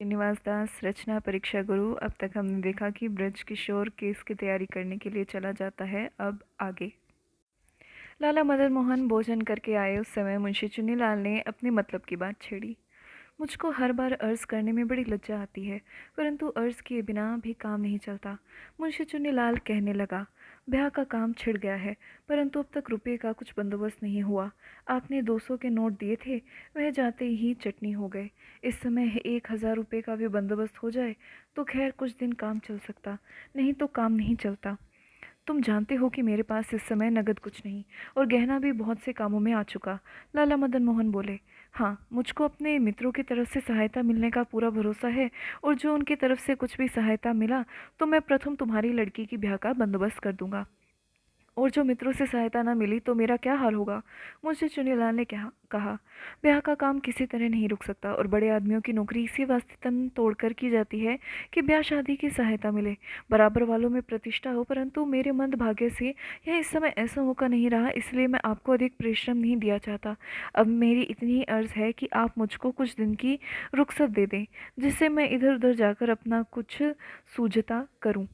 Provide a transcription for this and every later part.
श्रीनिवास दास रचना परीक्षा गुरु। अब तक हमने देखा कि ब्रज किशोर केस की तैयारी करने के लिए चला जाता है। अब आगे लाला मदन मोहन भोजन करके आए उस समय मुंशी चुन्नीलाल ने अपने मतलब की बात छेड़ी। मुझको हर बार अर्ज करने में बड़ी लज्जा आती है, परंतु अर्ज किए बिना भी काम नहीं चलता। मुंशी चुन्नीलाल कहने लगा, ब्याह का काम छिड़ गया है, परंतु अब तक रुपये का कुछ बंदोबस्त नहीं हुआ। आपने 200 के नोट दिए थे, वह जाते ही चटनी हो गए। इस समय 1000 रुपये का भी बंदोबस्त हो जाए तो खैर कुछ दिन काम चल सकता, नहीं तो काम नहीं चलता। तुम जानते हो कि मेरे पास इस समय नगद कुछ नहीं, और गहना भी बहुत से कामों में आ चुका। लाला मदन मोहन बोले, हाँ, मुझको अपने मित्रों की तरफ से सहायता मिलने का पूरा भरोसा है, और जो उनकी तरफ से कुछ भी सहायता मिला तो मैं प्रथम तुम्हारी लड़की की ब्याह का बंदोबस्त कर दूंगा, और जो मित्रों से सहायता न मिली तो मेरा क्या हाल होगा। मुझसे चुन्नीलाल ने कहा, ब्याह का काम किसी तरह नहीं रुक सकता, और बड़े आदमियों की नौकरी इसी वास्ते तन तोड़कर की जाती है कि ब्याह शादी की सहायता मिले, बराबर वालों में प्रतिष्ठा हो। परंतु मेरे मंद भाग्य से यह इस समय ऐसा मौका नहीं रहा, इसलिए मैं आपको अधिक परिश्रम नहीं दिया चाहता। अब मेरी इतनी अर्ज है कि आप मुझको कुछ दिन की रुखसत दे दें, जिससे मैं इधर उधर जाकर अपना कुछ सूझता करूं।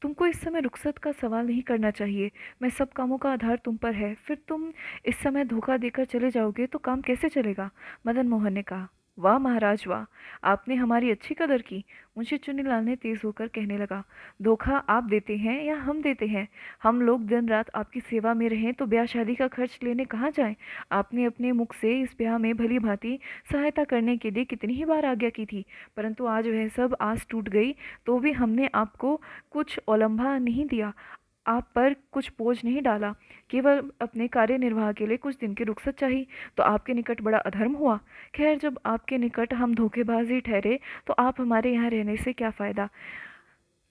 तुमको इस समय रुखसत का सवाल नहीं करना चाहिए, मैं सब कामों का आधार तुम पर है। फिर तुम इस समय धोखा देकर चले जाओगे तो काम कैसे चलेगा। मदन मोहन ने कहा, वाह महाराज वाह, आपने हमारी अच्छी कदर की। मुंशी चुन्नीलाल ने तेज होकर कहने लगा, धोखा आप देते हैं या हम देते हैं। हम लोग दिन रात आपकी सेवा में रहें तो ब्याह शादी का खर्च लेने कहाँ जाएं। आपने अपने मुख से इस ब्याह में भली भांति सहायता करने के लिए कितनी ही बार आज्ञा की थी, परंतु आज वह सब आस टूट गई तो भी हमने आपको कुछ ओलंभा नहीं दिया, आप पर कुछ बोझ नहीं डाला। केवल अपने कार्य निर्वाह के लिए कुछ दिन की रुखसत चाहिए तो आपके निकट बड़ा अधर्म हुआ। खैर, जब आपके निकट हम धोखेबाज ही ठहरे तो आप हमारे यहाँ रहने से क्या फ़ायदा।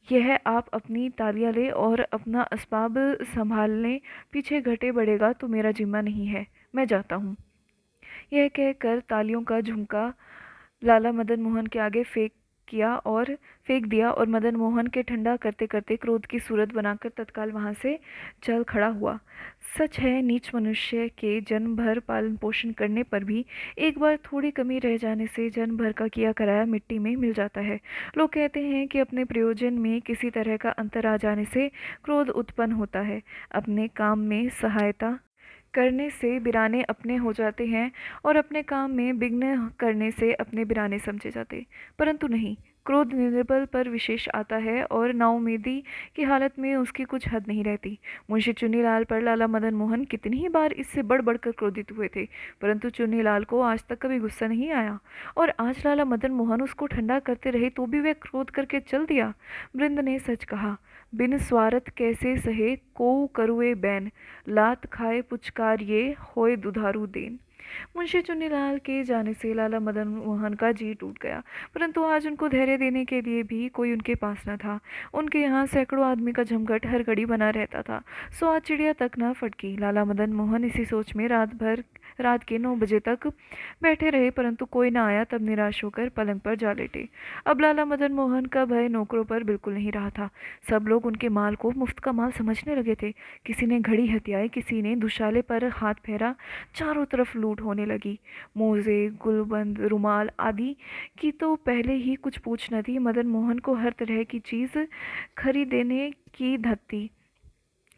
यह आप अपनी तालियां ले और अपना असबाब संभाल लें, पीछे घटे बढ़ेगा तो मेरा जिम्मा नहीं है, मैं जाता हूँ। यह कहकर तालियों का झुमका लाला मदन मोहन के आगे फेंक दिया, और मदन मोहन के ठंडा करते करते क्रोध की सूरत बनाकर तत्काल वहां से चल खड़ा हुआ। सच है, नीच मनुष्य के जन्म भर पालन पोषण करने पर भी एक बार थोड़ी कमी रह जाने से जन्म भर का किया कराया मिट्टी में मिल जाता है। लोग कहते हैं कि अपने प्रयोजन में किसी तरह का अंतर आ जाने से क्रोध उत्पन्न होता है। अपने काम में सहायता करने से बिराने अपने हो जाते हैं, और अपने काम में विघ्न करने से अपने बिराने समझे जाते। परंतु नहीं, क्रोध निर्बल पर विशेष आता है, और नाउमीदी की हालत में उसकी कुछ हद नहीं रहती। मुंशी चुन्नीलाल पर लाला मदन मोहन कितनी ही बार इससे बढ़ बढ़कर क्रोधित हुए थे, परंतु चुन्नीलाल को आज तक कभी गुस्सा नहीं आया, और आज लाला मदन मोहन उसको ठंडा करते रहे तो भी वह क्रोध करके चल दिया। वृंद ने सच कहा, बिन स्वार्थ कैसे सहे कोऊ करुए बैन, लात खाए पुचकार ये होए दुधारू देन। मुंशी चुन्नीलाल के जाने से लाला मदन मोहन का जी टूट गया, परंतु आज उनको धैर्य देने के लिए भी कोई उनके पास न था। उनके यहाँ सैकड़ों आदमी का जमघट हर घड़ी बना रहता था, सो आज चिड़िया तक न फटकी। लाला मदन मोहन इसी सोच में रात के 9 बजे तक बैठे रहे, परंतु कोई न आया। तब निराश होकर पलंग पर जा लेटे। अब लाला मदन मोहन का भय नौकरों पर बिल्कुल नहीं रहा था। सब लोग उनके माल को मुफ्त का माल समझने लगे थे। किसी ने घड़ी हथियाई, किसी ने दुशाले पर हाथ फेरा, चारों तरफ लूट होने लगी। मोजे, गुलबंद, रुमाल आदि की तो पहले ही कुछ पूछ न थी। मदन मोहन को हर तरह की चीज़ खरीदने की धत थी,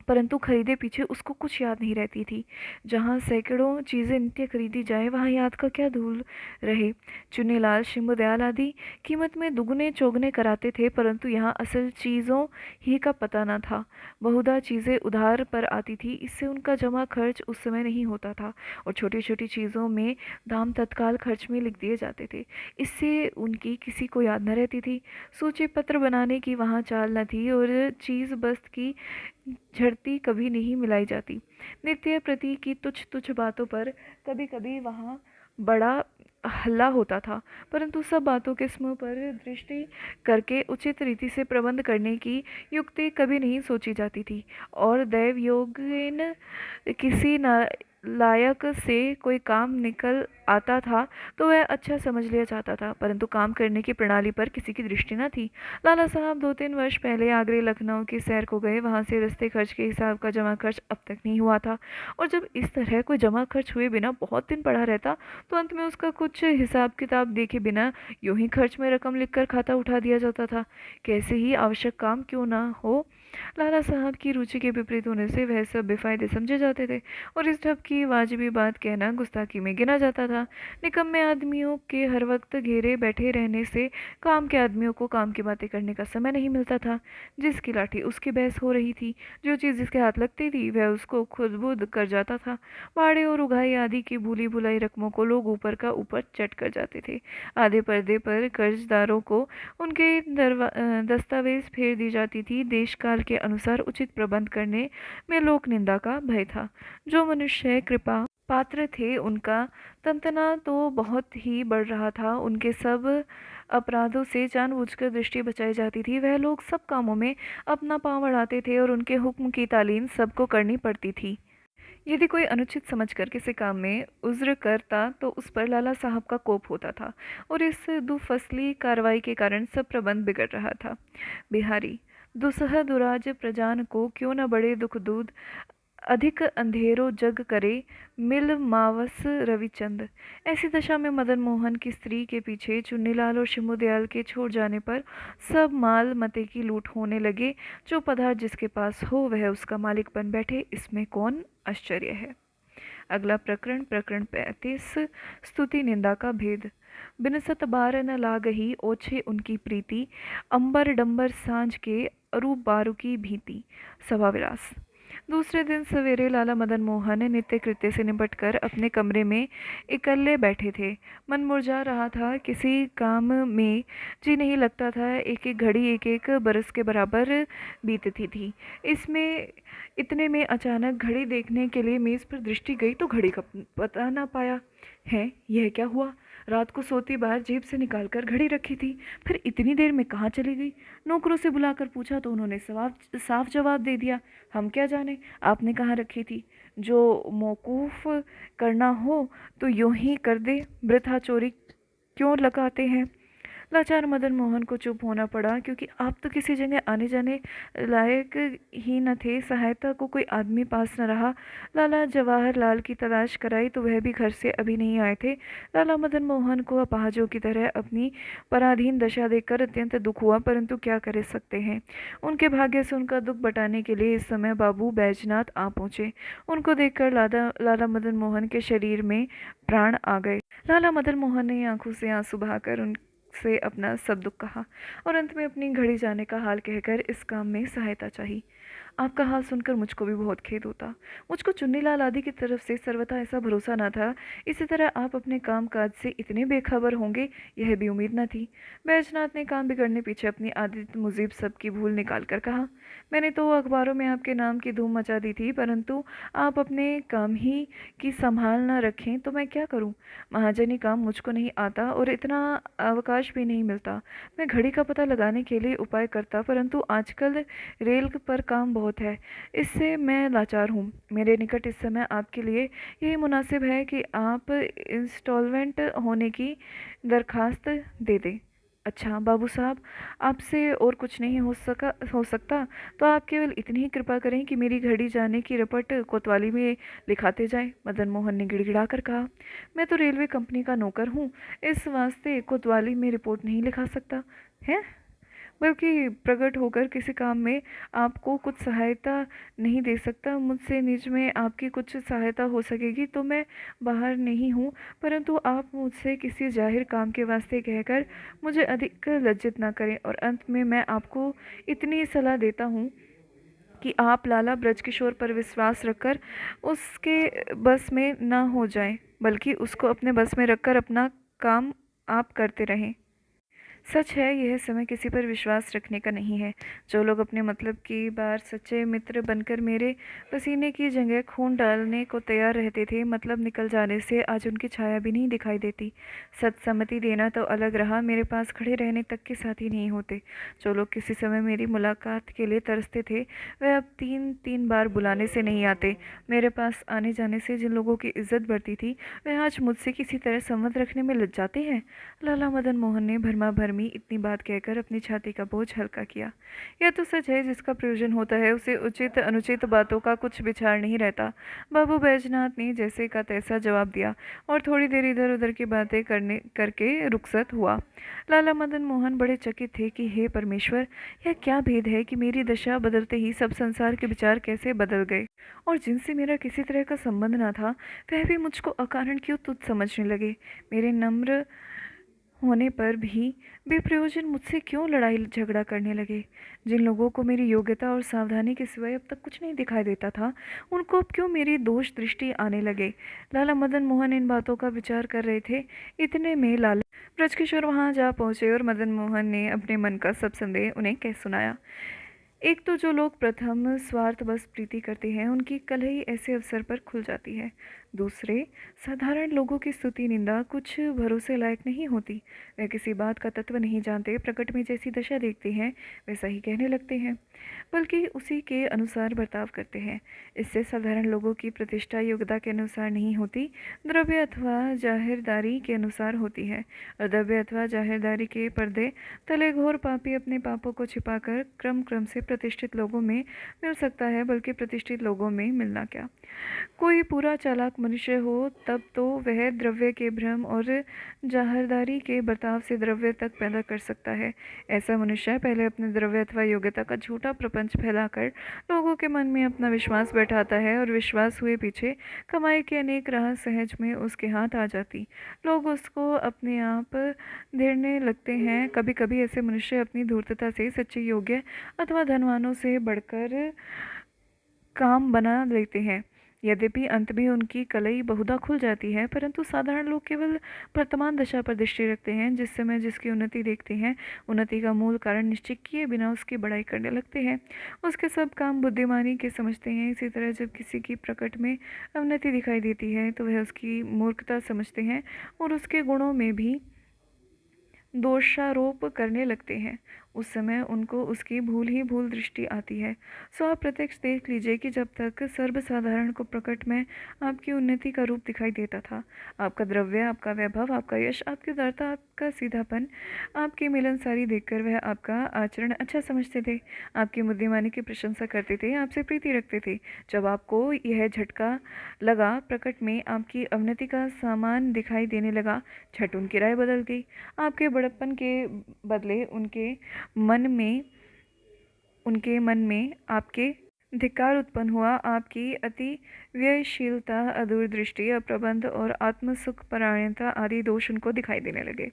परंतु खरीदे पीछे उसको कुछ याद नहीं रहती थी। जहाँ सैकड़ों चीज़ें नित्य खरीदी जाए वहाँ याद का क्या धूल रहे। चुन्नीलाल, शिम्बुदयाल आदि कीमत में दुगने चौगने कराते थे, परंतु यहाँ असल चीज़ों ही का पता न था। बहुधा चीज़ें उधार पर आती थी, इससे उनका जमा खर्च उस समय नहीं होता था, और छोटी छोटी चीज़ों में दाम तत्काल खर्च में लिख दिए जाते थे। इससे उनकी किसी को याद न रहती थी। सूची पत्र बनाने की वहाँ चाल न थी, और चीज़ बस्त की झड़ती कभी नहीं मिलाई जाती। नित्य प्रति की तुच्छ तुच्छ बातों पर कभी कभी वहाँ बड़ा हल्ला होता था, परंतु सब बातों के समूह पर दृष्टि करके उचित रीति से प्रबंध करने की युक्ति कभी नहीं सोची जाती थी। और दैव योगेन किसी लायक से कोई काम निकल आता था तो वह अच्छा समझ लिया जाता था, परंतु काम करने की प्रणाली पर किसी की दृष्टि न थी। लाला साहब 2-3 वर्ष पहले आगरे लखनऊ की सैर को गए। वहां से रस्ते खर्च के हिसाब का जमा खर्च अब तक नहीं हुआ था, और जब इस तरह कोई जमा खर्च हुए बिना बहुत दिन पड़ा रहता तो अंत में उसका कुछ हिसाब किताब देखे बिना यूं ही खर्च में रकम लिखकर खाता उठा दिया जाता था। कैसे ही आवश्यक काम क्यों ना हो, लाला साहब की रुचि के विपरीत होने से वह सब बेफायदे समझे जाते थे, और इस ढब की वाजिबी बात कहना गुस्ताखी में गिना जाता था। निकम्मे आदमियों के हर वक्त घेरे बैठे रहने से काम के आदमियों को काम की बातें करने का समय नहीं मिलता था। जिसकी लाठी उसकी बहस हो रही थी, जो चीज़ जिसके हाथ लगती थी वह उसको खुद बुद कर जाता था। भाड़े और उगाही आदि की भूली भुलाई रकमों को लोग ऊपर का ऊपर चट कर जाते थे। आधे पर्दे पर कर्जदारों को उनके दस्तावेज फेर दी जाती थी। देश काल के अनुसार उचित प्रबंध करने में लोक निंदा का भय था। जो मनुष्य कृपा पात्र थे उनका तंतना तो बहुत ही बढ़ रहा था। उनके सब अपराधों से जानबूझकर दृष्टि बचाई जाती थी। वह लोग सब कामों में अपना पांव अड़ाते थे और उनके हुक्म की तालीम सबको करनी पड़ती थी। यदि कोई अनुचित समझकर किसी काम में उज्र करता तो उस पर लाला साहब का कोप होता था, और इस दुफसली कार्रवाई के कारण सब प्रबंध बिगड़ रहा था। बिहारी दुसह दुराज प्रजान को क्यों न बड़े दुख दूध, अधिक अंधेरो जग करे मिल मावस रविचंद। ऐसी दशा में मदन मोहन की स्त्री के पीछे चुन्नीलाल और शिमुदयाल के छोड़ जाने पर सब माल मते की लूट होने लगे। जो पदार्थ जिसके पास हो वह उसका मालिक बन बैठे, इसमें कौन आश्चर्य है। अगला प्रकरण प्रकरण 35 स्तुति निंदा का भेद। बिनसत बार न लागही ओछे उनकी प्रीति, अंबर डंबर सांझ के अरूप बारू की भीति। सभा विलास। दूसरे दिन सवेरे लाला मदन मोहन नित्य कृत्य से निपटकर अपने कमरे में इकल्ले बैठे थे। मन मुरझा रहा था, किसी काम में जी नहीं लगता था। एक एक घड़ी एक एक बरस के बराबर बीतती थी। इसमें इतने में अचानक घड़ी देखने के लिए मेज़ पर दृष्टि गई तो घड़ी का पता ना पाया। है यह क्या हुआ? रात को सोती बार जेब से निकालकर घड़ी रखी थी, फिर इतनी देर में कहाँ चली गई? नौकरों से बुलाकर पूछा तो उन्होंने साफ जवाब दे दिया, हम क्या जाने आपने कहाँ रखी थी। जो मौकूफ करना हो तो यूं ही कर दे, वृथा चोरी क्यों लगाते हैं। लाचार मदन मोहन को चुप होना पड़ा, क्योंकि आप तो किसी जगह आने जाने लायक ही न थे। सहायता को कोई आदमी पास न रहा। लाला जवाहर लाल की तलाश कराई तो वह भी घर से अभी नहीं आए थे। लाला मदन मोहन को अपाहजों की तरह अपनी पराधीन दशा देखकर अत्यंत दुख हुआ, परंतु क्या कर सकते हैं। उनके भाग्य से उनका दुख बटाने के लिए इस समय बाबू बैजनाथ आ पहुंचे। उनको देखकर लाला मदन मोहन के शरीर में प्राण आ गए। लाला मदन मोहन ने आंखों से आंसू बहाकर से अपना सब दुख कहा, और अंत में अपनी घड़ी जाने का हाल कहकर इस काम में सहायता चाही। आपका हाल सुनकर मुझको भी बहुत खेद होता। मुझको चुन्नीलाल आदि की तरफ से सर्वथा ऐसा भरोसा न था। इसी तरह आप अपने काम काज से इतने बेखबर होंगे यह भी उम्मीद न थी। बैजनाथ ने काम बिगड़ने पीछे अपनी आदित मुजीब सब की भूल निकाल कर कहा, मैंने तो अखबारों में आपके नाम की धूम मचा दी थी, परंतु आप अपने काम ही की संभाल न रखें तो मैं क्या करूं। महाजनी काम मुझको नहीं आता और इतना अवकाश भी नहीं मिलता। मैं घड़ी का पता लगाने के लिए उपाय करता, परंतु आजकल रेल पर काम बहुत है, इससे मैं लाचार हूँ। मेरे निकट इस समय आपके लिए यही मुनासिब है कि आप इंस्टॉलमेंट होने की दरखास्त दे दें। अच्छा बाबू साहब, आपसे और कुछ नहीं हो सकता तो आप केवल इतनी ही कृपा करें कि मेरी घड़ी जाने की रपट कोतवाली में लिखाते जाएं। मदन मोहन ने गिड़गिड़ा कर कहा, मैं तो रेलवे कंपनी का नौकर हूँ, इस वास्ते कोतवाली में रिपोर्ट नहीं लिखा सकता है, बल्कि प्रकट होकर किसी काम में आपको कुछ सहायता नहीं दे सकता। मुझसे निज में आपकी कुछ सहायता हो सकेगी तो मैं बाहर नहीं हूँ, परंतु आप मुझसे किसी जाहिर काम के वास्ते कहकर मुझे अधिक लज्जित ना करें। और अंत में मैं आपको इतनी सलाह देता हूँ कि आप लाला ब्रजकिशोर पर विश्वास रखकर उसके बस में ना हो जाएं, बल्कि उसको अपने बस में रखकर अपना काम आप करते रहें। सच है, यह समय किसी पर विश्वास रखने का नहीं है। जो लोग अपने मतलब की बार सच्चे मित्र बनकर मेरे पसीने की जगह खून डालने को तैयार रहते थे, मतलब निकल जाने से आज उनकी छाया भी नहीं दिखाई देती। सत्सम्मति देना तो अलग रहा, मेरे पास खड़े रहने तक के साथी नहीं होते। जो लोग किसी समय मेरी मुलाकात के लिए तरसते थे, वह अब 3-3 बार बुलाने से नहीं आते। मेरे पास आने जाने से जिन लोगों की इज्जत बढ़ती थी, वह आज मुझसे किसी तरह संबंध रखने में लज जाते हैं। लाला मदन मोहन ने भरमा भरमी इतनी बात कहकर अपनी छाती का बोझ हल्का किया। यह तो सच है, जिसका प्रयोजन होता है उसे उचित अनुचित बातों का कुछ विचार नहीं रहता। बाबू बैजनाथ ने जैसे का तैसा जवाब दिया और थोड़ी देर इधर उधर की बातें करने करके रुखसत हुआ। लाला मदन मोहन बड़े चकित थे कि हे परमेश्वर, यह क्या भेद है कि मेरी दशा बदलते ही सब संसार के विचार कैसे बदल गए, और जिनसे मेरा किसी तरह का संबंध न था वह भी मुझको अकारण क्यों तुच्छ समझने लगे। मेरे नम्र होने पर भी बेप्रयोजन मुझसे क्यों लड़ाई झगड़ा करने लगे। जिन लोगों को मेरी योग्यता और सावधानी के सिवाय अब तक कुछ नहीं दिखाई देता था, उनको अब क्यों मेरी दोष दृष्टि आने लगे। लाला मदन मोहन इन बातों का विचार कर रहे थे। इतने में लाला ब्रजकिशोर वहां जा पहुंचे और मदन मोहन ने अपने मन का सब संदेह उन्हें कह सुनाया। एक तो जो लोग प्रथम स्वार्थवश प्रीति करते हैं, उनकी कलही ऐसे अवसर पर खुल जाती है। दूसरे, साधारण लोगों की स्तुति निंदा कुछ भरोसे लायक नहीं होती। वे किसी बात का तत्व नहीं जानते, प्रकट में जैसी दशा देखते हैं वैसा ही कहने लगते हैं, बल्कि उसी के अनुसार बर्ताव करते हैं। इससे साधारण लोगों की प्रतिष्ठा योग्यता के अनुसार नहीं होती, द्रव्य अथवा जाहिरदारी के अनुसार होती है। और द्रव्य अथवा जाहिरदारी के पर्दे तले घोर पापी अपने पापों को छिपाकर क्रम क्रम से प्रतिष्ठित लोगों में मिल सकता है, बल्कि प्रतिष्ठित लोगों में मिलना क्या। कोई पूरा चालाक मनुष्य हो तब तो वह द्रव्य के भ्रम और जाहिरदारी के बर्ताव से द्रव्य तक पैदा कर सकता है। ऐसा मनुष्य पहले अपने द्रव्य अथवा योग्यता का झूठा प्रपंच फैलाकर लोगों के मन में अपना विश्वास बैठाता है, और विश्वास हुए पीछे कमाई के अनेक राह सहज में उसके हाथ आ जाती। लोग उसको अपने आप धेरने लगते हैं। कभी कभी ऐसे मनुष्य अपनी धूर्तता से सच्चे योग्य अथवा धनवानों से बढ़कर काम बना लेते हैं। यद्यपि अंत में उनकी कलई बहुधा खुल जाती है, परंतु साधारण लोग केवल वर्तमान दशा पर दृष्टि रखते हैं। जिस समय जिसकी उन्नति देखते हैं, उन्नति का मूल कारण निश्चित किए बिना उसकी बड़ाई करने लगते हैं। उसके सब काम बुद्धिमानी के समझते हैं। इसी तरह जब किसी की प्रकट में अवनति दिखाई देती है तो वह उसकी मूर्खता समझते हैं और उसके गुणों में भी दोषारोप करने लगते हैं। उस समय उनको उसकी भूल ही भूल दृष्टि आती है। सो आप प्रत्यक्ष देख लीजिए कि जब तक सर्वसाधारण को प्रकट में आपकी उन्नति का रूप दिखाई देता था, आपका द्रव्य, आपका वैभव, आपका यश, आपकी उदारता, आपका सीधापन, आपकी मिलनसारी देखकर वह आपका आचरण अच्छा समझते थे, आपकी बुद्धिमानी की प्रशंसा करते थे, आपसे प्रीति रखते थे। जब आपको यह झटका लगा, प्रकट में आपकी अवनति का सामान दिखाई देने लगा, झट उनकी राय बदल गई। आपके बड़प्पन के बदले उनके मन में आपके धिक्कार उत्पन्न हुआ। आपकी अति व्ययशीलता, अदूरदृष्टि, अप्रबंध और आत्मसुख परायणता आदि दोष उनको दिखाई देने लगे।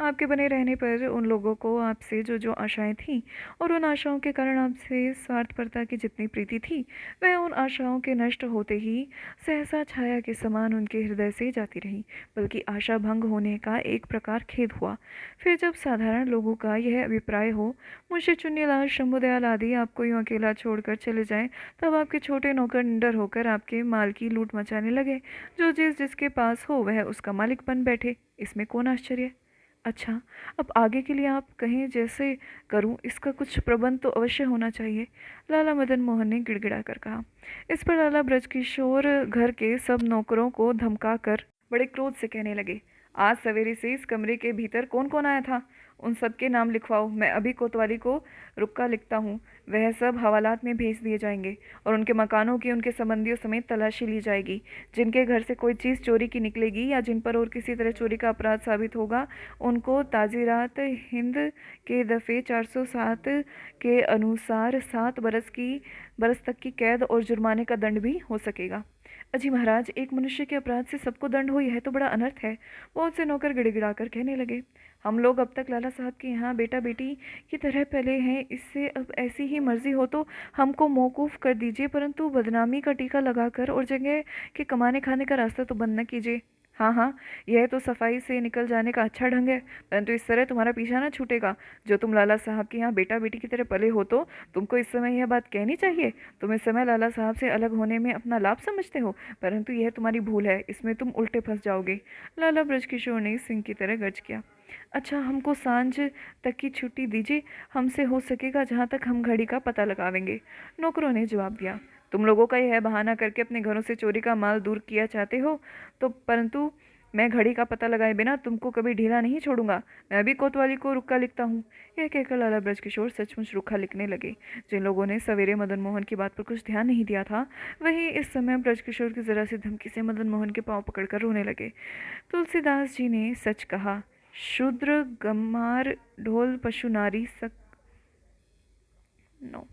आपके बने रहने पर उन लोगों को आपसे जो जो आशाएं थीं और उन आशाओं के कारण आपसे स्वार्थपरता की जितनी प्रीति थी, वह उन आशाओं के नष्ट होते ही सहसा छाया के समान उनके हृदय से जाती रही, बल्कि आशा भंग होने का एक प्रकार खेद हुआ। फिर जब साधारण लोगों का यह अभिप्राय हो, मुंशी चुन्नीलाल, शंभुदयाल आदि आपको यूं अकेला छोड़कर चले जाएं, तब आपके छोटे नौकर निडर होकर आपके माल की लूट मचाने लगे। जो चीज़ जिसके पास हो वह उसका मालिक बन बैठे, इसमें कौन आश्चर्य। अच्छा, अब आगे के लिए आप कहें जैसे करूं, इसका कुछ प्रबंध तो अवश्य होना चाहिए, लाला मदन मोहन ने गिड़गिड़ा कर कहा। इस पर लाला ब्रजकिशोर घर के सब नौकरों को धमका कर बड़े क्रोध से कहने लगे, आज सवेरे से इस कमरे के भीतर कौन कौन आया था, उन सब के नाम लिखवाओ। मैं अभी कोतवाली को रुक्का लिखता हूँ, वह सब हवालात में भेज दिए जाएंगे और उनके मकानों की उनके संबंधियों समेत तलाशी ली जाएगी। जिनके घर से कोई चीज़ चोरी की निकलेगी या जिन पर और किसी तरह चोरी का अपराध साबित होगा, उनको ताज़ीरात हिंद के दफ़े 407 के अनुसार 7 बरस तक की कैद और जुर्माने का दंड भी हो सकेगा। अजी महाराज, एक मनुष्य के अपराध से सबको दंड हो, यह तो बड़ा अनर्थ है। बहुत से नौकर गिड़गिड़ाकर कहने लगे, हम लोग अब तक लाला साहब के यहाँ बेटा बेटी की तरह पले हैं, इससे अब ऐसी ही मर्जी हो तो हमको मौकूफ़ कर दीजिए, परंतु बदनामी का टीका लगाकर और जगह के कमाने खाने का रास्ता तो बंद न कीजिए। हाँ हाँ, यह तो सफाई से निकल जाने का अच्छा ढंग है, परंतु इस तरह तुम्हारा पीछा ना छूटेगा। जो तुम लाला साहब के यहाँ बेटा बेटी की तरह पले हो, तो तुमको इस समय यह बात कहनी चाहिए। तुम इस समय लाला साहब से अलग होने में अपना लाभ समझते हो, परंतु यह तुम्हारी भूल है, इसमें तुम उल्टे फंस जाओगे। लाला ब्रजकिशोर ने सिंह की तरह गर्ज किया। अच्छा, हमको सांझ तक की छुट्टी दीजिए, हमसे हो सकेगा जहाँ तक हम घड़ी का पता लगावेंगे, नौकरों ने जवाब दिया। तुम लोगों का यह बहाना करके अपने घरों से चोरी का माल दूर किया चाहते हो, तो परंतु मैं घड़ी का पता लगाए बिना तुमको कभी ढीला नहीं छोड़ूंगा। मैं भी कोतवाली को रुक्का लिखता हूँ। यह कहकर लाला ब्रजकिशोर सचमुच रुक्का लिखने लगे। जिन लोगों ने सवेरे मदन मोहन की बात पर कुछ ध्यान नहीं दिया था, वही इस समय ब्रजकिशोर की जरा सी धमकी से मदन मोहन के पांव पकड़कर रोने लगे। तुलसीदास जी ने सच कहा, शूद्र गम्हार ढोल पशु नारी सक नो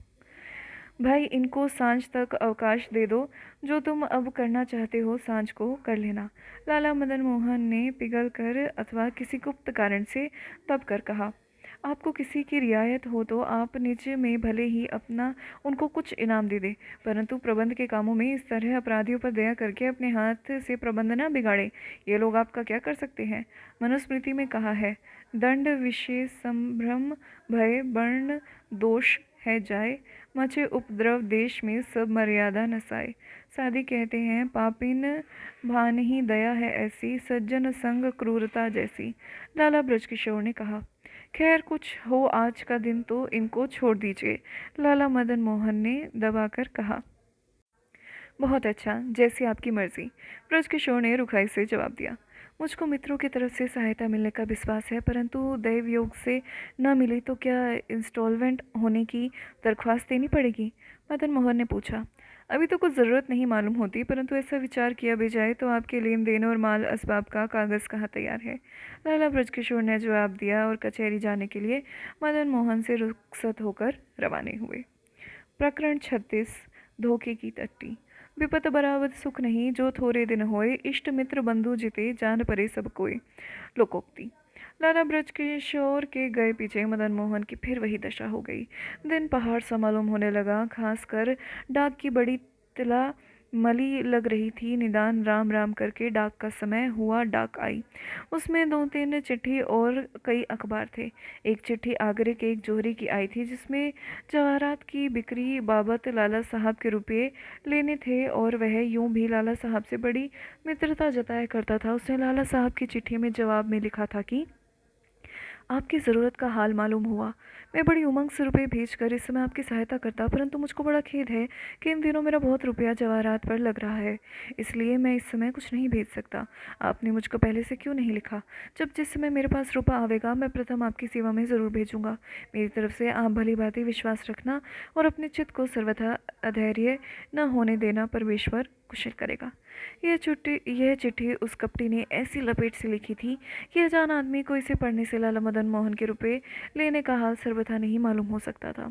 भाई, इनको सांझ तक अवकाश दे दो। जो तुम अब करना चाहते हो सांझ को कर लेना। लाला मदन मोहन ने पिघल कर अथवा किसी गुप्त कारण से दब कर कहा, आपको किसी की रियायत हो तो आप निज में भले ही अपना उनको कुछ इनाम दे दे, परंतु प्रबंध के कामों में इस तरह अपराधियों पर दया करके अपने हाथ से प्रबंध न बिगाड़े। ये लोग आपका क्या कर सकते हैं? मनुस्मृति में कहा है, दंड विशेष संभ्रम भय वर्ण दोष है जाए, मचे उपद्रव देश में सब मर्यादा नसाए। सादी कहते हैं, पापिन भान ही दया है ऐसी, सज्जन संग क्रूरता जैसी। लाला ब्रजकिशोर ने कहा, खैर कुछ हो, आज का दिन तो इनको छोड़ दीजिए। लाला मदन मोहन ने दबाकर कहा, बहुत अच्छा, जैसी आपकी मर्जी। ब्रजकिशोर ने रुखाई से जवाब दिया। मुझको मित्रों की तरफ से सहायता मिलने का विश्वास है, परंतु दैव योग से न मिली तो क्या इंस्टॉलमेंट होने की दरख्वास्त देनी पड़ेगी? मदन मोहन ने पूछा। अभी तो कुछ ज़रूरत नहीं मालूम होती, परंतु ऐसा विचार किया भी जाए तो आपके लेन देन और माल असबाब का कागज़ कहाँ तैयार है। लाला ब्रजकिशोर ने जवाब दिया और कचहरी जाने के लिए मदन मोहन से रुखसत होकर रवाने हुए। प्रकरण 36। धोखे की टट्टी। विपत बराबर सुख नहीं, जो थोड़े दिन होए, इष्ट मित्र बंधु जिते, जान परे सब कोय। लोकोक्ति। लाला ब्रजकिशोर के गए पीछे मदन मोहन की फिर वही दशा हो गई। दिन पहाड़ सा मालूम होने लगा, खासकर डाक की बड़ी तिला मली लग रही थी। निदान राम राम करके डाक का समय हुआ, डाक आई। उसमें 2-3 चिट्ठी और कई अखबार थे। एक चिट्ठी आगरे के एक जोहरी की आई थी, जिसमें जवाहरात की बिक्री बाबत लाला साहब के रुपये लेने थे, और वह यूं भी लाला साहब से बड़ी मित्रता जताया करता था। उसने लाला साहब की चिट्ठी में जवाब में लिखा था कि आपकी ज़रूरत का हाल मालूम हुआ। मैं बड़ी उमंग से रुपये भेजकर इस समय आपकी सहायता करता, परंतु मुझको बड़ा खेद है कि इन दिनों मेरा बहुत रुपया जवाहरात पर लग रहा है, इसलिए मैं इस समय कुछ नहीं भेज सकता। आपने मुझको पहले से क्यों नहीं लिखा? जब जिस समय मेरे पास रुपया आवेगा, मैं प्रथम आपकी सेवा में ज़रूर भेजूँगा। मेरी तरफ से आप भली भांति विश्वास रखना और अपने चित्त को सर्वथा अधैर्य न होने देना, परमेश्वर कुशल करेगा। यह चिट्ठी उस कपटी ने ऐसी लपेट से लिखी थी कि अजान आदमी को इसे पढ़ने से लाला मदन मोहन के रुपये लेने का हाल सर्वथा नहीं मालूम हो सकता था।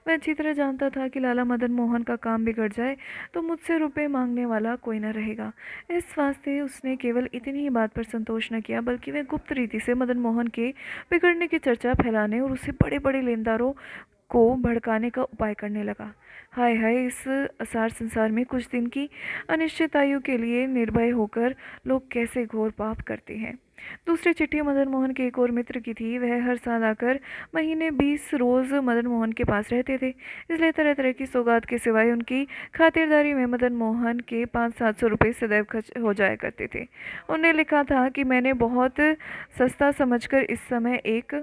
वह अच्छी तरह जानता था कि लाला मदन मोहन का काम बिगड़ जाए तो मुझसे रुपये मांगने वाला कोई न रहेगा। इस वास्ते उसने केवल इतनी ही बात पर संतोष न किया, बल्कि वह गुप्त रीति से मदन मोहन के बिगड़ने की चर्चा फैलाने और उसे बड़े बड़े लेनदारों को भड़काने का उपाय करने लगा। हाय हाय, इस असार संसार में कुछ दिन की अनिश्चित आयु के लिए निर्भय होकर लोग कैसे घोर पाप करते हैं। दूसरी चिट्ठी मदन मोहन के एक और मित्र की थी। वह हर साल आकर महीने 20 रोज मदन मोहन के पास रहते थे, इसलिए तरह तरह की सौगात के सिवाय उनकी खातिरदारी में मदन मोहन के 500-700 रुपये सदैव खर्च हो जाया करते थे। उन्हें लिखा था कि मैंने बहुत सस्ता समझकर इस समय एक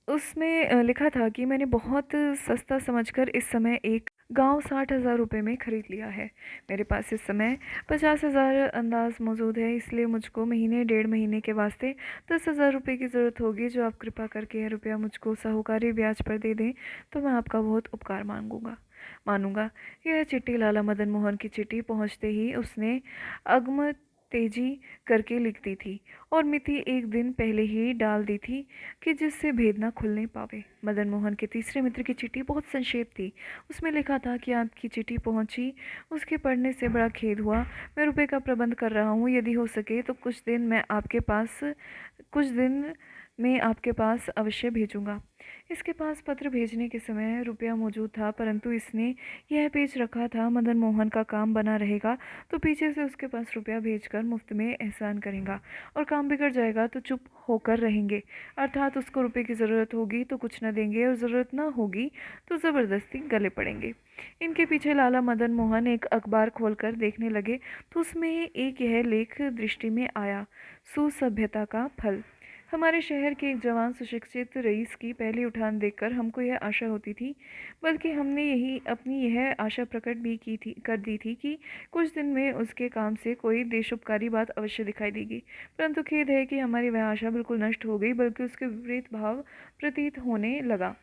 उसमें लिखा था कि मैंने बहुत सस्ता समझकर इस समय एक गांव 60,000 रुपये में ख़रीद लिया है। मेरे पास इस समय 50,000 अंदाज मौजूद है, इसलिए मुझको महीने 1.5 महीने के वास्ते 10,000 रुपये की ज़रूरत होगी। जो आप कृपा करके यह रुपया मुझको साहूकारी ब्याज पर दे दें तो मैं आपका बहुत उपकार मानूंगा। यह चिट्ठी लाला मदन मोहन की चिट्ठी पहुंचते ही उसने अगम तेजी करके लिख दी थी और मिति एक दिन पहले ही डाल दी थी कि जिससे भेद न खुलने पावे। मदन मोहन के तीसरे मित्र की चिट्ठी बहुत संक्षेप थी। उसमें लिखा था कि आपकी चिट्ठी पहुंची, उसके पढ़ने से बड़ा खेद हुआ। मैं रुपए का प्रबंध कर रहा हूँ, यदि हो सके तो कुछ दिन मैं आपके पास अवश्य भेजूंगा। इसके पास पत्र भेजने के समय रुपया मौजूद था, परंतु इसने यह पेच रखा था, मदन मोहन का काम बना रहेगा तो पीछे से उसके पास रुपया भेजकर मुफ्त में एहसान करेगा, और काम बिगड़ जाएगा तो चुप होकर रहेंगे। अर्थात उसको रुपये की ज़रूरत होगी तो कुछ न देंगे, और ज़रूरत ना होगी तो ज़बरदस्ती गले पड़ेंगे। इनके पीछे लाला मदन मोहन एक अखबार खोलकर देखने लगे तो उसमें एक यह लेख दृष्टि में आया, सुसभ्यता का फल। हमारे शहर के एक जवान सुशिक्षित रईस की पहली उठान देखकर हमको यह आशा होती थी, बल्कि हमने यही अपनी यह आशा प्रकट भी कर दी थी कि कुछ दिन में उसके काम से कोई देशोपकारी बात अवश्य दिखाई देगी। परंतु खेद है कि हमारी वह आशा बिल्कुल नष्ट हो गई, बल्कि उसके विपरीत भाव प्रतीत होने लगा।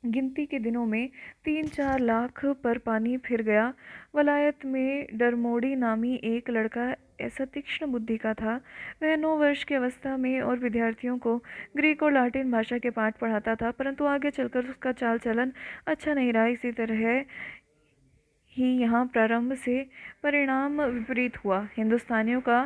गिनती के दिनों में 3-4 लाख पर पानी फिर गया। वलायत में डरमोड़ी नामी एक लड़का ऐसा तीक्ष्ण बुद्धि का था, वह 9 वर्ष की अवस्था में और विद्यार्थियों को ग्रीक और लाटिन भाषा के पाठ पढ़ाता था, परंतु आगे चलकर उसका चाल चलन अच्छा नहीं रहा। इसी तरह ही यहाँ प्रारंभ से परिणाम विपरीत हुआ। हिंदुस्तानियों का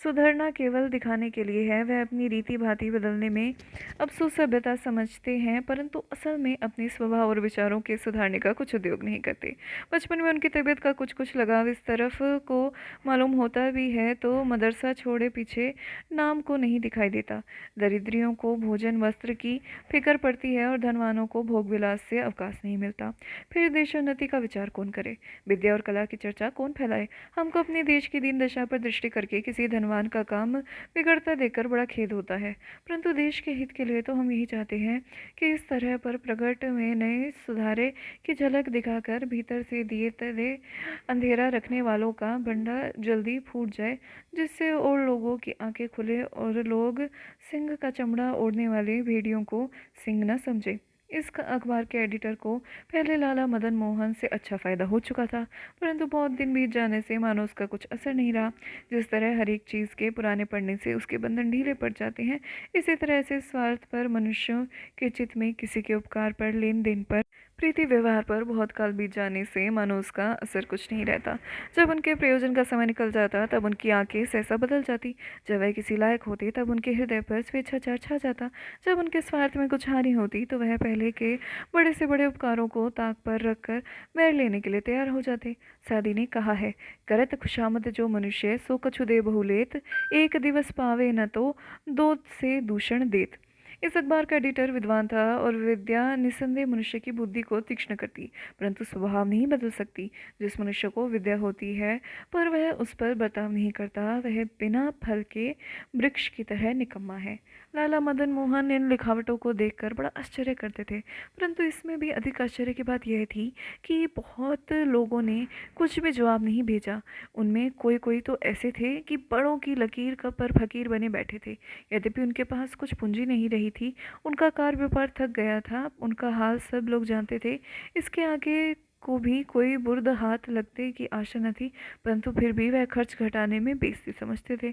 सुधरना केवल दिखाने के लिए है, वह अपनी रीति भांति बदलने में अब सुसभ्यता समझते हैं, परंतु असल में अपने स्वभाव और विचारों के सुधारने का कुछ उद्योग नहीं करते। बचपन में उनकी तबीयत का कुछ कुछ लगाव इस तरफ को मालूम होता भी है तो मदरसा छोड़े पीछे नाम को नहीं दिखाई देता। दरिद्रियों को भोजन वस्त्र की फिक्र पड़ती है और धनवानों को भोग विलास से अवकाश नहीं मिलता। फिर देशोन्नति का विचार कौन करे, विद्या और कला की चर्चा कौन फैलाए। हमको अपने देश की दीन दशा पर दृष्टि करके किसी धनवान का काम बिगड़ता देखकर बड़ा खेद होता है, परंतु देश के हित के लिए तो हम यही चाहते हैं कि इस तरह पर प्रगट में नए सुधारे की झलक दिखाकर भीतर से दिए तले अंधेरा रखने वालों का भंडा जल्दी फूट जाए, जिससे और लोगों की आंखें खुले और लोग सिंह का चमड़ा ओढ़ने वाले भेड़ियों को सिंह न समझे। इस अखबार के एडिटर को पहले लाला मदन मोहन से अच्छा फ़ायदा हो चुका था, परंतु बहुत दिन बीत जाने से मानो उसका कुछ असर नहीं रहा। जिस तरह हर एक चीज़ के पुराने पड़ने से उसके बंधन ढीले पड़ जाते हैं, इसी तरह से स्वार्थ पर, मनुष्यों के चित्त में किसी के उपकार पर, लेन देन पर, प्रीति व्यवहार पर बहुत काल बीत जाने से मानो उसका असर कुछ नहीं रहता। जब उनके प्रयोजन का समय निकल जाता तब उनकी आंखें सहसा बदल जाती। जब वह किसी लायक होते तब उनके हृदय पर स्वेच्छाचार छा जाता। जब उनके स्वार्थ में कुछ हानि होती तो वह पहले के बड़े से बड़े उपकारों को ताक पर रखकर बैर लेने के लिए तैयार हो जाते। सादी ने कहा है, करत खुशामद जो मनुष्य सो कछु दे बहुलेत, एक दिवस पावे न तो दो से दूषण देत। इस अखबार का एडिटर विद्वान था और विद्या निस्संदेह मनुष्य की बुद्धि को तीक्ष्ण करती, परंतु स्वभाव नहीं बदल सकती। जिस मनुष्य को विद्या होती है पर वह उस पर बर्ताव नहीं करता, वह बिना फल के वृक्ष की तरह निकम्मा है। लाला मदन मोहन इन लिखावटों को देखकर बड़ा आश्चर्य करते थे, परंतु इसमें भी अधिक आश्चर्य की बात यह थी कि बहुत लोगों ने कुछ भी जवाब नहीं भेजा। उनमें कोई कोई तो ऐसे थे कि बड़ों की लकीर का पर फकीर बने बैठे थे। यद्यपि उनके पास कुछ पूंजी नहीं रही थी, उनका कार व्यापार थक गया था, उनका हाल सब लोग जानते थे। इसके आगे को भी कोई बुर्द हाथ लगने की आशा न थी, परंतु फिर भी वह खर्च घटाने में बेइज्जती समझते थे।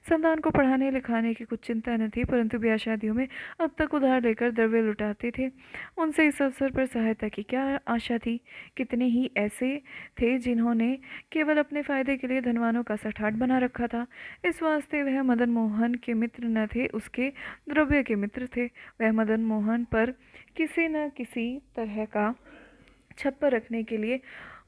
संतान को पढ़ाने लिखाने की कुछ चिंता न थी, परंतु ब्याह शादियों में अब तक उधार लेकर द्रव्य लुटाते थे। उनसे इस अवसर पर सहायता की क्या आशा थी। कितने ही ऐसे थे जिन्होंने केवल अपने फायदे के लिए धनवानों का सठाट बना रखा था। इस वास्ते वह मदन मोहन के मित्र न थे, उसके द्रव्य के मित्र थे। वह मदन मोहन पर किसी न किसी तरह का छप्पर रखने के लिए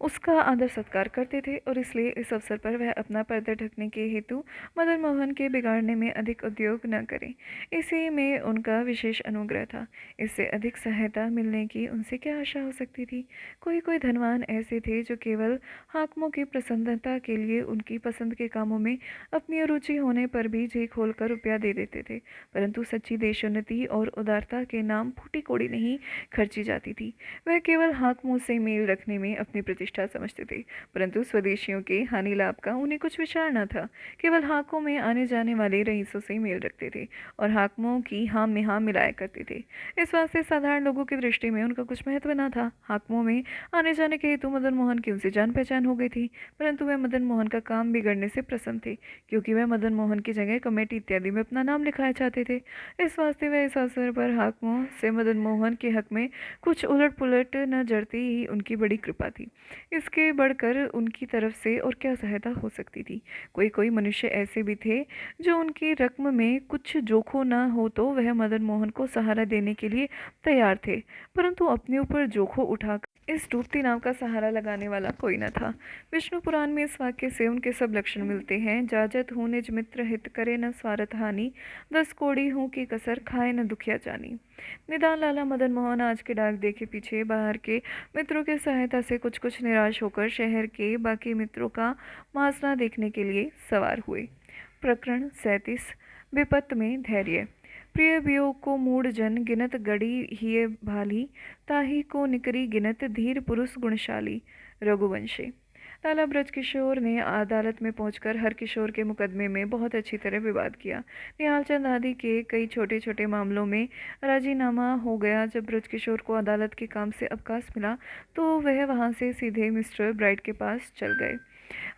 उसका आदर सत्कार करते थे, और इसलिए इस अवसर पर वह अपना पर्दा ढकने के हेतु मदन मोहन के बिगाड़ने में अधिक उद्योग न करें। इसी में उनका विशेष अनुग्रह था। इससे अधिक सहायता मिलने की उनसे क्या आशा हो सकती थी। कोई कोई धनवान ऐसे थे जो केवल हाकिमों की प्रसन्नता के लिए उनकी पसंद के कामों में अपनी रुचि होने पर भी जी खोलकर रुपया दे देते थे, परंतु सच्ची देशोन्नति और उदारता के नाम फूटी कोड़ी नहीं खर्ची जाती थी। वह केवल हाकिमों से मेल रखने में अपनी प्रतिष्ठा समझते थे, परंतु स्वदेशियों के हानि लाभ का उन्हें कुछ विचार न था। केवल हाकों में आने जाने वाले रईसों से मेल रखते थे और हाकिमों की हाँ में हाँ मिलाया करते थे। इस वास्ते साधारण लोगों की दृष्टि में उनका कुछ महत्व न था। हाकिमों में आने जाने के हेतु मदन मोहन की उनसे जान पहचान हो गई थी, परंतु वह मदन मोहन का काम बिगड़ने से प्रसन्न थे, क्योंकि वह मदन मोहन की जगह कमेटी इत्यादि में अपना नाम लिखाया चाहते थे। इस वास्ते वह इस अवसर पर हाकिमों से मदन मोहन के हक में कुछ उलट पुलट न जड़ती ही उनकी बड़ी कृपा थी। इसके बढ़कर उनकी तरफ से और क्या सहायता हो सकती थी। कोई कोई मनुष्य ऐसे भी थे जो उनकी रकम में कुछ जोखो न हो तो वह मदन मोहन को सहारा देने के लिए तैयार थे, परंतु अपने ऊपर जोखो उठाकर इस डूबती नाव का सहारा लगाने वाला कोई न था। विष्णु पुराण में इस वाक्य से उनके सब लक्षण मिलते हैं। जाजत हूँ निज मित्र हित करे न स्वार्थ हानि, 10 कोड़ी हूँ की कसर खाए न दुखिया जानी। निदान लाला मदन मोहन आज के डाक देखे पीछे बाहर के मित्रों की सहायता से कुछ कुछ निराश होकर शहर के बाकी मित्रों का मासना देखने के लिए सवार हुए। प्रकरण 37। विपत्त में धैर्य। प्रिय वियोग को मूढ़ जन गिनत गढ़ी हिय भाली, ताही को निकरी गिनत धीर पुरुष गुणशाली। रघुवंशी। लाला ब्रजकिशोर ने अदालत में पहुंचकर हरकिशोर के मुकदमे में बहुत अच्छी तरह विवाद किया। निहालचंद आदि के कई छोटे छोटे मामलों में राजीनामा हो गया। जब ब्रजकिशोर को अदालत के काम से अवकाश मिला तो वह वहां से सीधे मिस्टर ब्राइट के पास चल गए।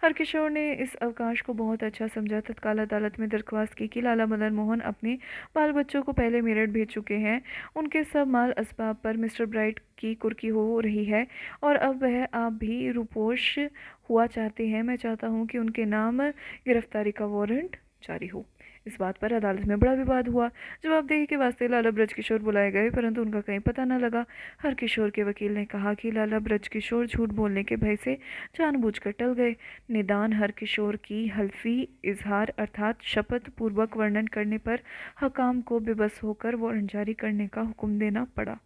हरकिशोर ने इस अवकाश को बहुत अच्छा समझा। तत्काल अदालत में दरख्वास्त की कि लाला मदन मोहन अपने बाल बच्चों को पहले मेरठ भेज चुके हैं, उनके सब माल असबाब पर मिस्टर ब्राइट की कुर्की हो रही है और अब वह आप भी रूपोश हुआ चाहते हैं। मैं चाहता हूं कि उनके नाम गिरफ्तारी का वारंट जारी हो। इस बात पर अदालत में बड़ा विवाद हुआ। जवाबदेही के वास्ते लाला ब्रजकिशोर बुलाए गए, परंतु उनका कहीं पता न लगा। हरकिशोर के वकील ने कहा कि लाला ब्रजकिशोर झूठ बोलने के भय से जानबूझकर टल गए। निदान हरकिशोर की हल्फी इजहार अर्थात शपथ पूर्वक वर्णन करने पर हकाम को बेबस होकर वारंट जारी करने का हुक्म देना पड़ा।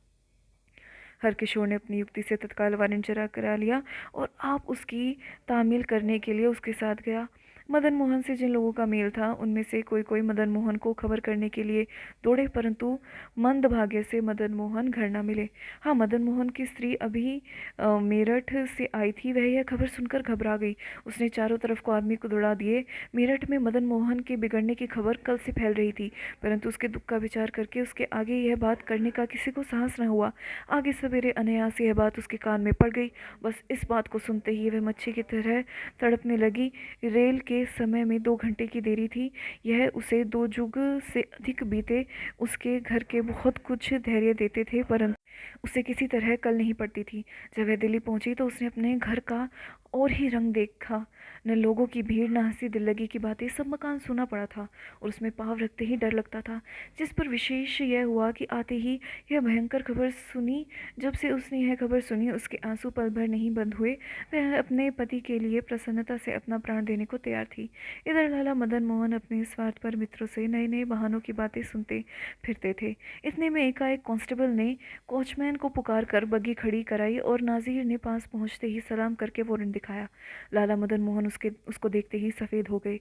हरकिशोर ने अपनी युक्ति से तत्काल वारंट जारी करा लिया और आप उसकी तामील करने के लिए उसके साथ गया। मदन मोहन से जिन लोगों का मेल था उनमें से कोई कोई मदन मोहन को खबर करने के लिए दौड़े, परंतु मंदभाग्य से मदन मोहन घर न मिले। हाँ, मदन मोहन की स्त्री अभी मेरठ से आई थी। वह यह खबर सुनकर घबरा गई। उसने चारों तरफ को आदमी को दौड़ा दिए। मेरठ में मदन मोहन के बिगड़ने की खबर कल से फैल रही थी, परंतु उसके दुख का विचार करके उसके आगे यह बात करने का किसी को साहस न हुआ। आगे सवेरे अनायास यह बात उसके कान में पड़ गई। बस इस बात को सुनते ही वह मच्छी की तरह तड़पने लगी। रेल के समय में 2 घंटे की देरी थी। यह उसे 2 युग से अधिक बीते उसके घर के बहुत कुछ धैर्य देते थे, परंतु उसे किसी तरह कल नहीं पड़ती थी। जब वह दिल्ली पहुंची तो उसने अपने घर का और ही रंग देखा। न लोगों की भीड़, न हंसी दिल लगी की बातें, सब मकान सूना पड़ा था और उसमें पाँव रखते ही डर लगता था। जिस पर विशेष यह हुआ कि आते ही यह भयंकर खबर सुनी। जब से उसने यह खबर सुनी उसके आंसू पल भर नहीं बंद हुए। वह अपने पति के लिए प्रसन्नता से अपना प्राण देने को तैयार थी। इधर लाला मदन मोहन अपने स्वार्थ पर मित्रों से नए नए बहानों की बातें सुनते फिरते थे। इतने में एकाएक कांस्टेबल ने कोचमैन को पुकार कर बग्गी खड़ी कराई और नाजिर ने पास पहुंचते ही सलाम करके वारंट दिखाया। लाला मदन मोहन उसको देखते ही सफ़ेद हो गए।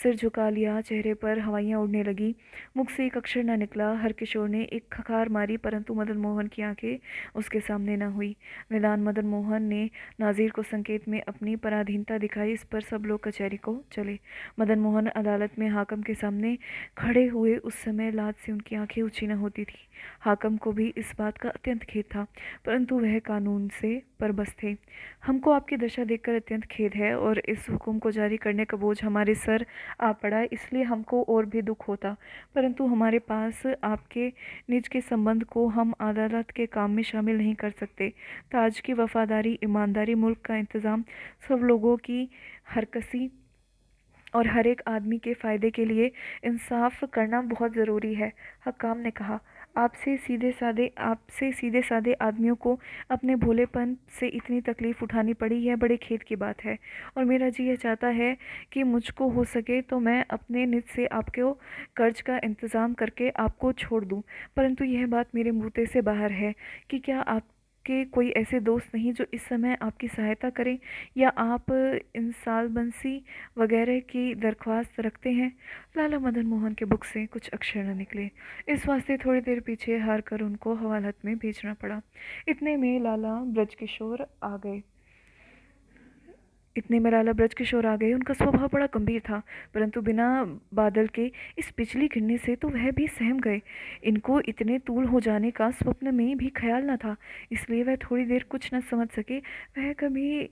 सिर झुका लिया, चेहरे पर हवाइयाँ उड़ने लगी, मुख से एक अक्षर न निकला। हरकिशोर ने एक खखार मारी, परंतु मदन मोहन की आंखें उसके सामने न हुई। निदान मदन मोहन ने नाजिर को संकेत में अपनी पराधीनता दिखाई। इस पर सब लोग कचहरी को चले। मदन मोहन अदालत में हाकम के सामने खड़े हुए उस समय लाज से उनकी आंखें ऊंची न होती थी। हाकम को भी इस बात का अत्यंत खेद था, परंतु वह कानून से परबस थे। हमको आपकी दशा देखकर अत्यंत खेद है और इस हुक्म को जारी करने का बोझ हमारे सर आ पड़ा, इसलिए हमको और भी दुख होता, परंतु हमारे पास आपके निज के संबंध को हम अदालत के काम में शामिल नहीं कर सकते। ताज की वफादारी, ईमानदारी, मुल्क का इंतज़ाम, सब लोगों की हरकसी और हर एक आदमी के फ़ायदे के लिए इंसाफ करना बहुत ज़रूरी है। हकाम ने कहा, आपसे सीधे साधे आदमियों को अपने भोलेपन से इतनी तकलीफ़ उठानी पड़ी, यह बड़े खेद की बात है और मेरा जी यह चाहता है कि मुझको हो सके तो मैं अपने निज से आपको कर्ज का इंतज़ाम करके आपको छोड़ दूं, परंतु यह बात मेरे मुँह से बाहर है कि क्या आपके कोई ऐसे दोस्त नहीं जो इस समय आपकी सहायता करें, या आप इंसाल्वेंसी वगैरह की दरख्वास्त रखते हैं। लाला मदन मोहन के बुक से कुछ अक्षर न निकले। इस वास्ते थोड़ी देर पीछे हार कर उनको हवालत में भेजना पड़ा। इतने में लाला ब्रजकिशोर आ गए। उनका स्वभाव बड़ा गंभीर था, परंतु बिना बादल के इस बिजली गिरने से तो वह भी सहम गए। इनको इतने तूल हो जाने का स्वप्न में भी ख्याल न था, इसलिए वह थोड़ी देर कुछ न समझ सके। वह कभी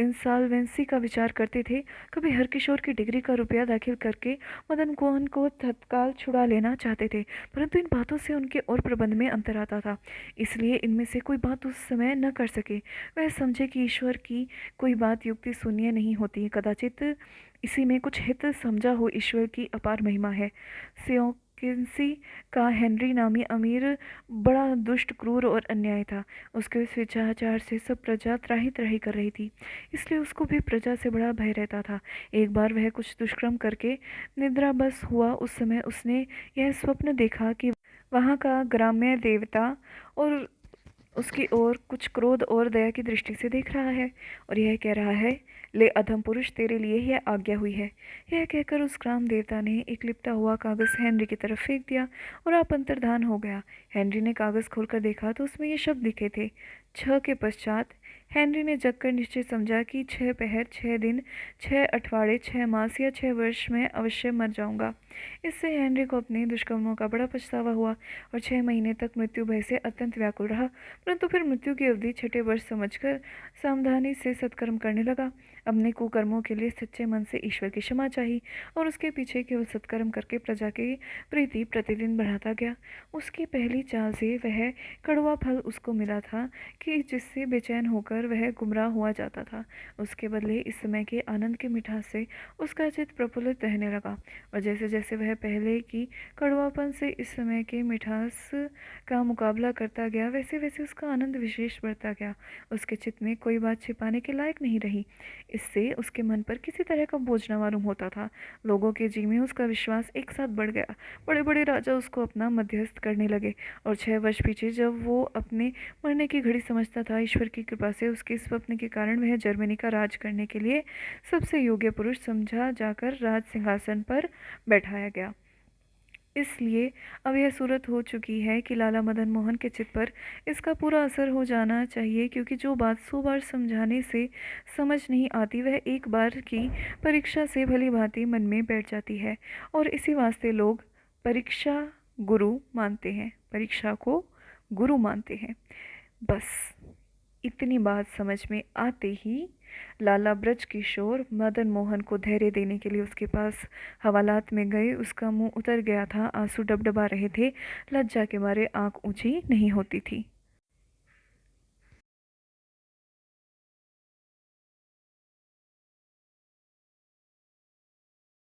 इंसॉल्वेंसी का विचार करते थे, कभी हरकिशोर की डिग्री का रुपया दाखिल करके मदन मोहन को तत्काल छुड़ा लेना चाहते थे। परंतु इन बातों से उनके और प्रबंध में अंतर आता था, इसलिए इनमें से कोई बात उस समय न कर सके। वह समझे कि ईश्वर की कोई बात युक्ति शून्य नहीं होती, कदाचित इसी में कुछ हित समझा हो ईश्वर की अपार महिमा है। सियोकिंसी का हेनरी नामी अमीर बड़ा दुष्ट, क्रूर और अन्यायी था। उसके स्वेच्छाचार से सब प्रजा त्राही त्राही कर रही थी, इसलिए उसको भी प्रजा से बड़ा भय रहता था। एक बार वह कुछ दुष्कर्म करके निद्राबस हुआ। उस समय उसने यह स्वप्न देखा कि वहाँ का ग्राम्य देवता और उसकी ओर कुछ क्रोध और दया की दृष्टि से देख रहा है और यह कह रहा है, ले अधम पुरुष, तेरे लिए यह आज्ञा हुई है। यह कहकर उस ग्राम देवता ने एक लिपटा हुआ कागज हेनरी की तरफ फेंक दिया और आप अंतर्धान हो गया। हेनरी ने कागज खोलकर देखा तो उसमें ये शब्द लिखे थे, 6 के पश्चात। हेनरी ने जगकर निश्चय समझा कि 6 पहर, 6 दिन, 6 अठवाड़े, 6 मास या 6 वर्ष में अवश्य मर जाऊंगा। इससे हेनरी को अपने दुष्कर्मों का बड़ा पछतावा हुआ और 6 महीने तक मृत्यु भय से अत्यंत व्याकुल रहा। परंतु फिर मृत्यु की अवधि 6ठे वर्ष समझकर सावधानी से सत्कर्म करने लगा। अपने कुकर्मों के लिए सच्चे मन से ईश्वर की क्षमा चाही और उसके पीछे केवल सत्कर्म करके प्रजा की प्रीति प्रतिदिन बढ़ाता गया। उसकी पहली चाल से वह कड़वा फल उसको मिला था कि जिससे बेचैन होकर वह गुमराह हुआ जाता था। उसके बदले इस समय के आनंद की मिठास से उसका चित्त प्रफुल्लित रहने लगा और जैसे जैसे वह पहले की कड़वापन से इस समय के मिठास का मुकाबला करता गया, वैसे वैसे उसका आनंद विशेष बढ़ता गया। उसके चित्त में कोई बात छिपाने के लायक नहीं रही। इससे उसके मन पर किसी तरह का बोझ न मालूम होता था। लोगों के जी में उसका विश्वास एक साथ बढ़ गया। बड़े बड़े राजा उसको अपना मध्यस्थ करने लगे और 6 वर्ष पीछे जब वो अपने मरने की घड़ी समझता था, ईश्वर की कृपा से उसके स्वप्न के कारण वह जर्मनी का राज करने के लिए सबसे योग्य पुरुष समझा जाकर राज सिंहासन पर बैठाया गया। इसलिए अब यह सूरत हो चुकी है कि लाला मदन मोहन के चित्त पर इसका पूरा असर हो जाना चाहिए, क्योंकि जो बात 100 बार समझाने से समझ नहीं आती, वह एक बार की परीक्षा से भली भांति मन में बैठ जाती है। और इसी वास्ते लोग परीक्षा गुरु मानते हैं, परीक्षा को गुरु मानते हैं। बस इतनी बात समझ में आते ही लाला ब्रज किशोर मदन मोहन को धैर्य देने के लिए उसके पास हवालात में गए। उसका मुंह उतर गया था, आंसू डबडबा रहे थे, लज्जा के मारे आंख ऊंची नहीं होती थी।